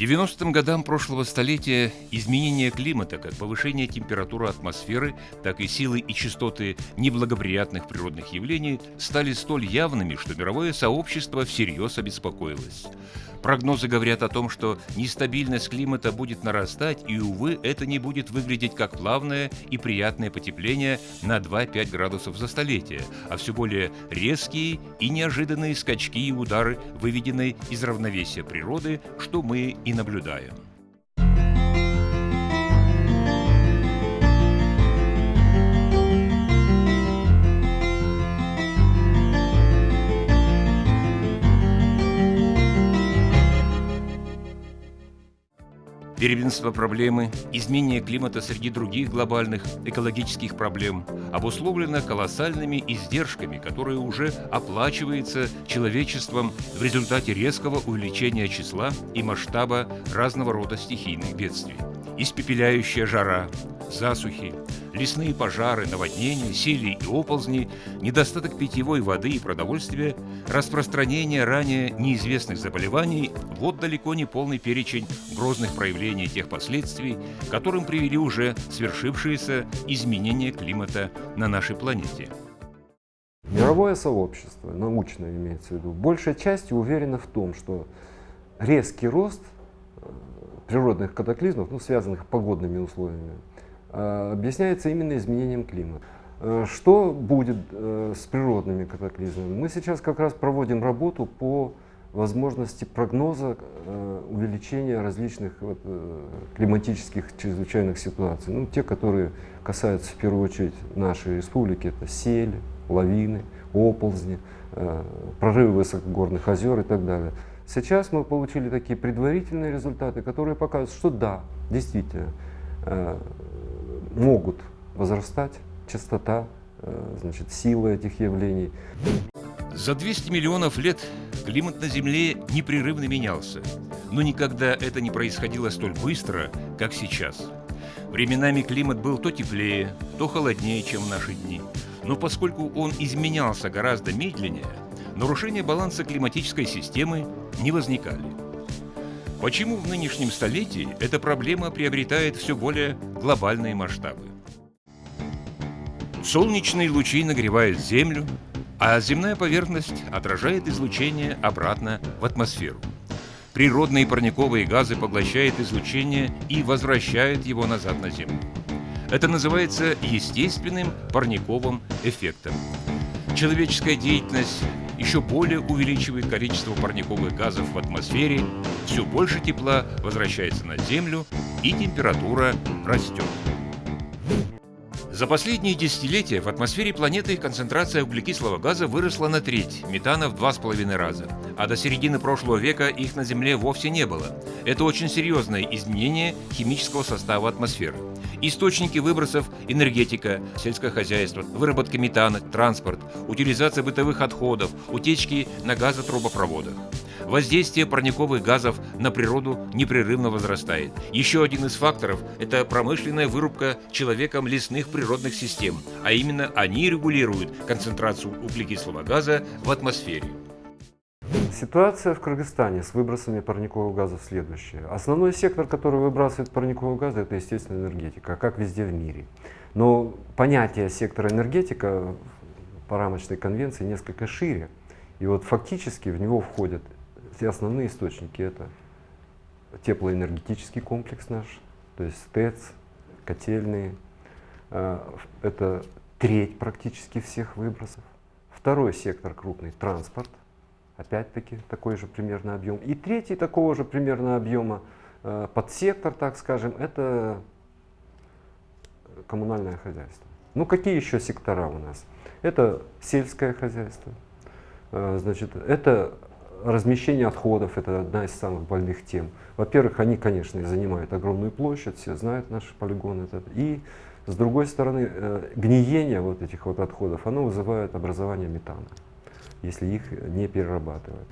90-м годам прошлого столетия изменение климата, как повышение температуры атмосферы, так и силы и частоты неблагоприятных природных явлений стали столь явными, что мировое сообщество всерьез обеспокоилось. Прогнозы говорят о том, что нестабильность климата будет нарастать, и, увы, это не будет выглядеть как плавное и приятное потепление на 2-5 градусов за столетие, а все более резкие и неожиданные скачки и удары, выведенные из равновесия природы, что мы и наблюдаем. Первенство проблемы, изменение климата среди других глобальных экологических проблем обусловлено колоссальными издержками, которые уже оплачиваются человечеством в результате резкого увеличения числа и масштаба разного рода стихийных бедствий. Испепеляющая жара, засухи, лесные пожары, наводнения, сели и оползни, недостаток питьевой воды и продовольствия, распространение ранее неизвестных заболеваний – вот далеко не полный перечень грозных проявлений тех последствий, к которым привели уже свершившиеся изменения климата на нашей планете. Мировое сообщество, научное имеется в виду, большей частью уверено в том, что резкий рост природных катаклизмов, связанных с погодными условиями, объясняется именно изменением климата. Что будет с природными катаклизмами? Мы сейчас как раз проводим работу по возможности прогноза увеличения различных климатических чрезвычайных ситуаций. Те, которые касаются в первую очередь нашей республики, это сели, лавины, оползни, прорывы высокогорных озер и так далее. Сейчас мы получили такие предварительные результаты, которые показывают, что да, действительно, могут возрастать частота, сила этих явлений. За 200 миллионов лет климат на Земле непрерывно менялся, но никогда это не происходило столь быстро, как сейчас. Временами климат был то теплее, то холоднее, чем в наши дни. Но поскольку он изменялся гораздо медленнее, нарушения баланса климатической системы не возникали. Почему в нынешнем столетии эта проблема приобретает все более глобальные масштабы? Солнечные лучи нагревают Землю, а земная поверхность отражает излучение обратно в атмосферу. Природные парниковые газы поглощают излучение и возвращают его назад на Землю. Это называется естественным парниковым эффектом. Человеческая деятельность еще более увеличивает количество парниковых газов в атмосфере, все больше тепла возвращается на Землю, и температура растет. За последние десятилетия в атмосфере планеты концентрация углекислого газа выросла на треть, метана в 2,5 раза, а до середины прошлого века их на Земле вовсе не было. Это очень серьезное изменение химического состава атмосферы. Источники выбросов – энергетика, сельское хозяйство, выработка метана, транспорт, утилизация бытовых отходов, утечки на газотрубопроводах. Воздействие парниковых газов на природу непрерывно возрастает. Еще один из факторов – это промышленная вырубка человеком лесных природных систем, а именно они регулируют концентрацию углекислого газа в атмосфере. Ситуация в Кыргызстане с выбросами парниковых газов следующая. Основной сектор, который выбрасывает парниковые газы, это, естественно, энергетика, как везде в мире. Но понятие сектора энергетика по рамочной конвенции несколько шире. И вот фактически в него входят все основные источники. Это теплоэнергетический комплекс наш, то есть ТЭЦ, котельные. Это треть практически всех выбросов. Второй сектор крупный – транспорт. Опять-таки такой же примерно объем. И третий такого же примерно объема подсектор, так скажем, это коммунальное хозяйство. Какие еще сектора у нас? Это сельское хозяйство, это размещение отходов, это одна из самых больных тем. Во-первых, они, конечно, занимают огромную площадь, все знают наши полигоны. И с другой стороны, гниение этих отходов, оно вызывает образование метана, если их не перерабатывать.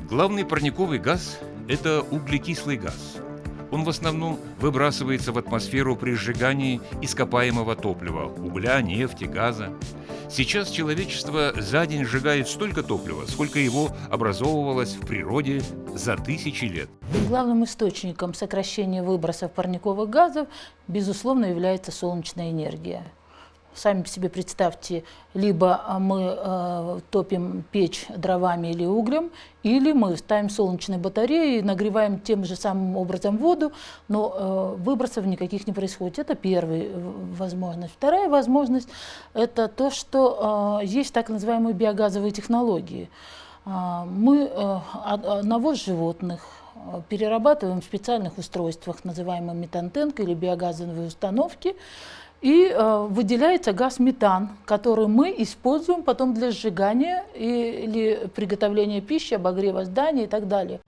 Главный парниковый газ – это углекислый газ. Он в основном выбрасывается в атмосферу при сжигании ископаемого топлива – угля, нефти, газа. Сейчас человечество за день сжигает столько топлива, сколько его образовывалось в природе за тысячи лет. Главным источником сокращения выбросов парниковых газов, безусловно, является солнечная энергия. Сами себе представьте, либо мы топим печь дровами или углем, или мы ставим солнечные батареи, нагреваем тем же самым образом воду, но выбросов никаких не происходит. Это первая возможность. Вторая возможность – это то, что есть так называемые биогазовые технологии. Мы навоз животных перерабатываем в специальных устройствах, называемых метантенкой или биогазовые установки, и выделяется газ метан, который мы используем потом для сжигания или приготовления пищи, обогрева зданий и так далее.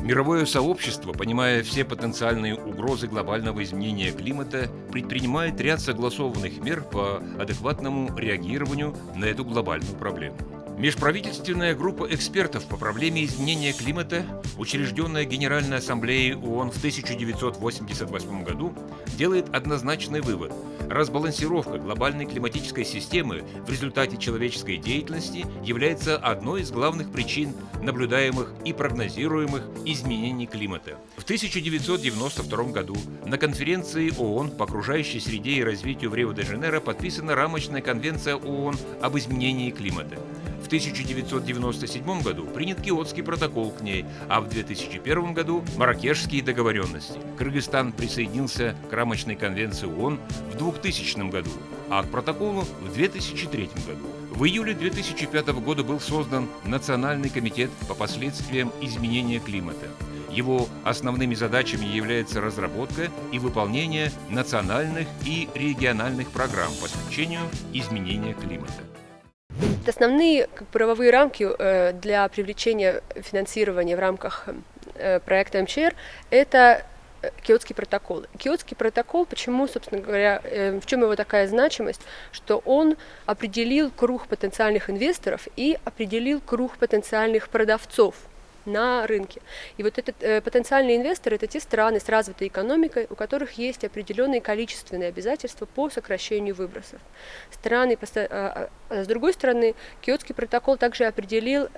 Мировое сообщество, понимая все потенциальные угрозы глобального изменения климата, предпринимает ряд согласованных мер по адекватному реагированию на эту глобальную проблему. Межправительственная группа экспертов по проблеме изменения климата, учрежденная Генеральной Ассамблеей ООН в 1988 году, делает однозначный вывод. Разбалансировка глобальной климатической системы в результате человеческой деятельности является одной из главных причин наблюдаемых и прогнозируемых изменений климата. В 1992 году на конференции ООН по окружающей среде и развитию в Рио-де-Жанейро подписана рамочная конвенция ООН об изменении климата. В 1997 году принят Киотский протокол к ней, а в 2001 году – Марракешские договоренности. Кыргызстан присоединился к рамочной конвенции ООН в 2000 году, а к протоколу в 2003 году. В июле 2005 года был создан Национальный комитет по последствиям изменения климата. Его основными задачами является разработка и выполнение национальных и региональных программ по смягчению изменения климата. Основные правовые рамки для привлечения финансирования в рамках проекта МЧР – это Киотский протокол. Киотский протокол, почему, собственно говоря, в чем его такая значимость, что он определил круг потенциальных инвесторов и определил круг потенциальных продавцов на рынке. И вот этот потенциальные инвесторы – это те страны с развитой экономикой, у которых есть определенные количественные обязательства по сокращению выбросов. С другой стороны, Киотский протокол также определил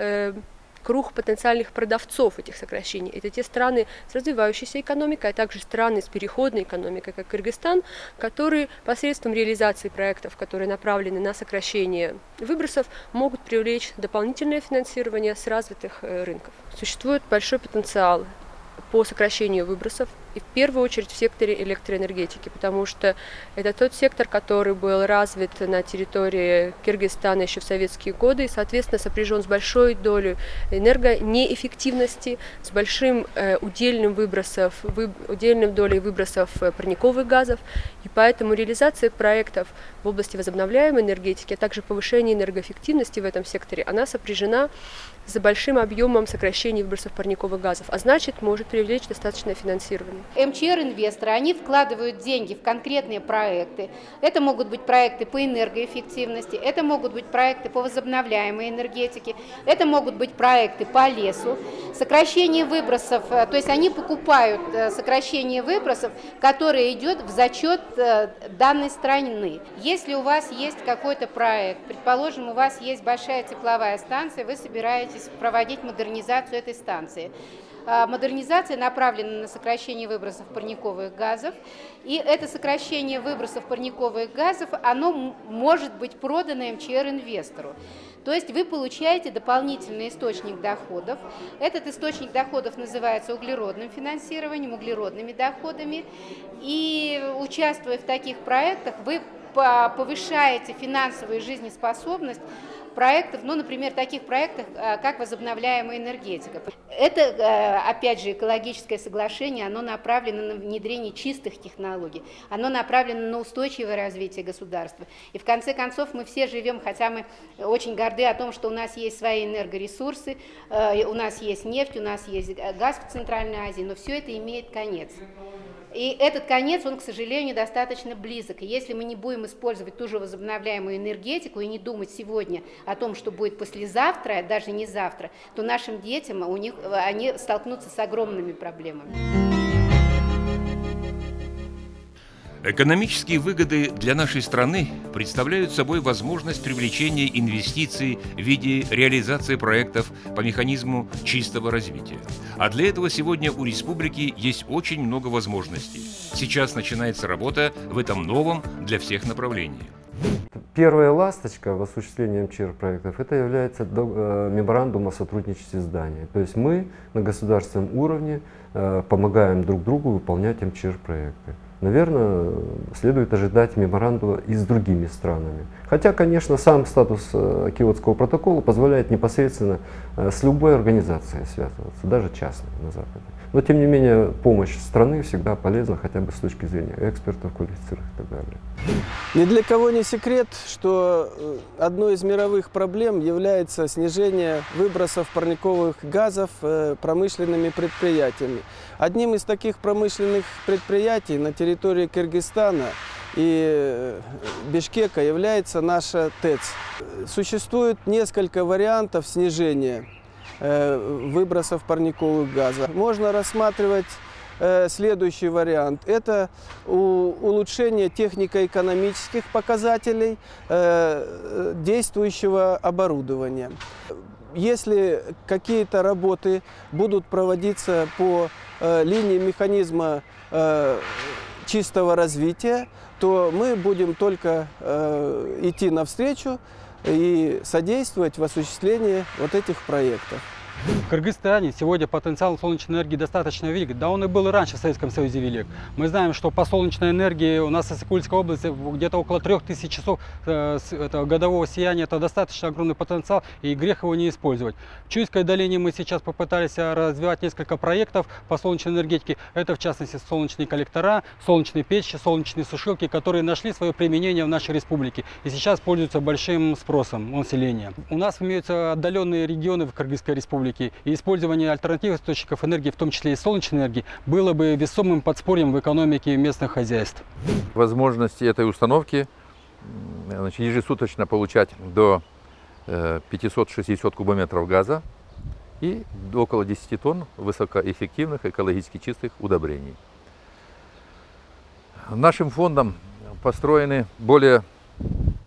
круг потенциальных продавцов этих сокращений. Это те страны с развивающейся экономикой, а также страны с переходной экономикой, как Кыргызстан, которые посредством реализации проектов, которые направлены на сокращение выбросов, могут привлечь дополнительное финансирование с развитых рынков. Существует большой потенциал по сокращению выбросов, и в первую очередь в секторе электроэнергетики, потому что это тот сектор, который был развит на территории Кыргызстана еще в советские годы и, соответственно, сопряжен с большой долей энергонеэффективности, с большим удельной долей выбросов парниковых газов, и поэтому реализация проектов в области возобновляемой энергетики, а также повышение энергоэффективности в этом секторе, она сопряжена с большим объемом сокращения выбросов парниковых газов, а значит, может привлечь достаточное финансирование. МЧР-инвесторы, они вкладывают деньги в конкретные проекты. Это могут быть проекты по энергоэффективности, это могут быть проекты по возобновляемой энергетике, это могут быть проекты по лесу. Сокращение выбросов, то есть они покупают сокращение выбросов, которое идет в зачет данной страны. Если у вас есть какой-то проект, предположим, у вас есть большая тепловая станция, вы собираетесь проводить модернизацию этой станции. Модернизация направлена на сокращение выбросов парниковых газов, и это сокращение выбросов парниковых газов, оно может быть продано МЧР-инвестору. То есть вы получаете дополнительный источник доходов. Этот источник доходов называется углеродным финансированием, углеродными доходами. И участвуя в таких проектах, вы повышаете финансовую жизнеспособность проектов, ну, например, таких проектов, как возобновляемая энергетика. Это, опять же, экологическое соглашение, оно направлено на внедрение чистых технологий, оно направлено на устойчивое развитие государства. И в конце концов мы все живем, хотя мы очень горды о том, что у нас есть свои энергоресурсы, у нас есть нефть, у нас есть газ в Центральной Азии, но все это имеет конец. И этот конец, он, к сожалению, достаточно близок. И если мы не будем использовать ту же возобновляемую энергетику и не думать сегодня о том, что будет послезавтра, даже не завтра, то нашим детям, они столкнутся с огромными проблемами. Экономические выгоды для нашей страны представляют собой возможность привлечения инвестиций в виде реализации проектов по механизму чистого развития. А для этого сегодня у республики есть очень много возможностей. Сейчас начинается работа в этом новом для всех направлении. Первая ласточка в осуществлении МЧР-проектов это является меморандум о сотрудничестве здания. То есть мы на государственном уровне помогаем друг другу выполнять МЧР-проекты. Наверное, следует ожидать меморандума и с другими странами. Хотя, конечно, сам статус Киотского протокола позволяет непосредственно с любой организацией связываться, даже частной на Западе. Но, тем не менее, помощь страны всегда полезна, хотя бы с точки зрения экспертов, квалифицированных и так далее. Ни для кого не секрет, что одной из мировых проблем является снижение выбросов парниковых газов промышленными предприятиями. Одним из таких промышленных предприятий на территории Кыргызстана и Бишкека является наша ТЭЦ. Существует несколько вариантов снижения выбросов парниковых газов. Можно рассматривать следующий вариант. Это улучшение технико-экономических показателей действующего оборудования. Если какие-то работы будут проводиться по линии механизма чистого развития, то мы будем только идти навстречу и содействовать в осуществлении вот этих проектов. В Кыргызстане сегодня потенциал солнечной энергии достаточно велик. Да он и был и раньше в Советском Союзе велик. Мы знаем, что по солнечной энергии у нас в Иссык-Кульской области где-то около 3000 часов годового сияния. Это достаточно огромный потенциал, и грех его не использовать. В Чуйской долине мы сейчас попытались развивать несколько проектов по солнечной энергетике. Это, в частности, солнечные коллектора, солнечные печи, солнечные сушилки, которые нашли свое применение в нашей республике и сейчас пользуются большим спросом у населения. У нас имеются отдаленные регионы в Кыргызской республике, и использование альтернативных источников энергии, в том числе и солнечной энергии, было бы весомым подспорьем в экономике местных хозяйств. Возможности этой установки ежесуточно получать до 560 кубометров газа и около 10 тонн высокоэффективных экологически чистых удобрений. Нашим фондом построены более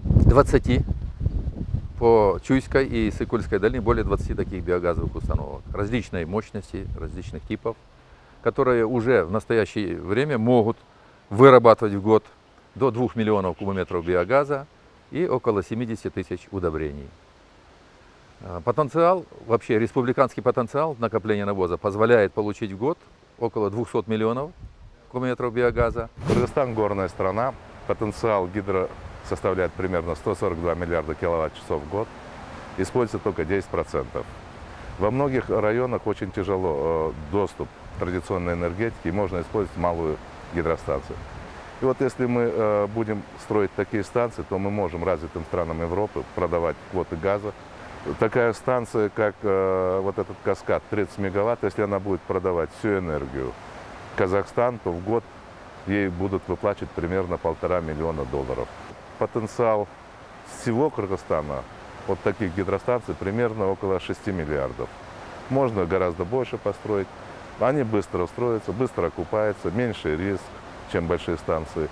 20 по Чуйской и Иссык-Кульской долине более 20 таких биогазовых установок различной мощности, различных типов, которые уже в настоящее время могут вырабатывать в год до 2 миллионов кубометров биогаза и около 70 тысяч удобрений. Потенциал, вообще республиканский потенциал накопления навоза позволяет получить в год около 200 миллионов кубометров биогаза. Кыргызстан горная страна, потенциал гидро составляет примерно 142 миллиарда киловатт-часов в год, используется только 10%. Во многих районах очень тяжело доступ к традиционной энергетике, и можно использовать малую гидростанцию. И вот если мы будем строить такие станции, то мы можем развитым странам Европы продавать квоты газа. Такая станция, как вот этот каскад, 30 мегаватт, если она будет продавать всю энергию в Казахстан, то в год ей будут выплачивать примерно $1,5 миллиона. Потенциал всего Кыргызстана от таких гидростанций примерно около 6 миллиардов. Можно гораздо больше построить. Они быстро строятся, быстро окупаются, меньший риск, чем большие станции.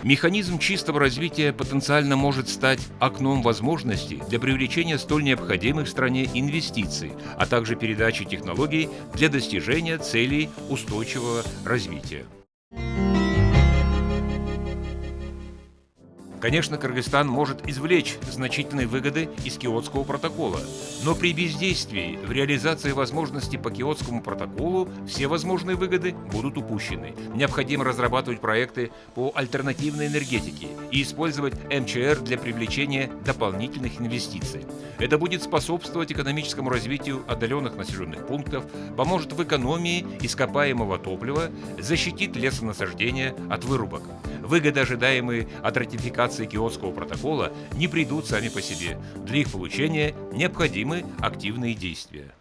Механизм чистого развития потенциально может стать окном возможностей для привлечения столь необходимых стране инвестиций, а также передачи технологий для достижения целей устойчивого развития. Конечно, Кыргызстан может извлечь значительные выгоды из Киотского протокола, но при бездействии в реализации возможностей по Киотскому протоколу все возможные выгоды будут упущены. Необходимо разрабатывать проекты по альтернативной энергетике и использовать МЧР для привлечения дополнительных инвестиций. Это будет способствовать экономическому развитию отдаленных населенных пунктов, поможет в экономии ископаемого топлива, защитит лесонасаждения от вырубок. Выгоды, ожидаемые от ратификации Киотского протокола, не придут сами по себе. Для их получения необходимы активные действия.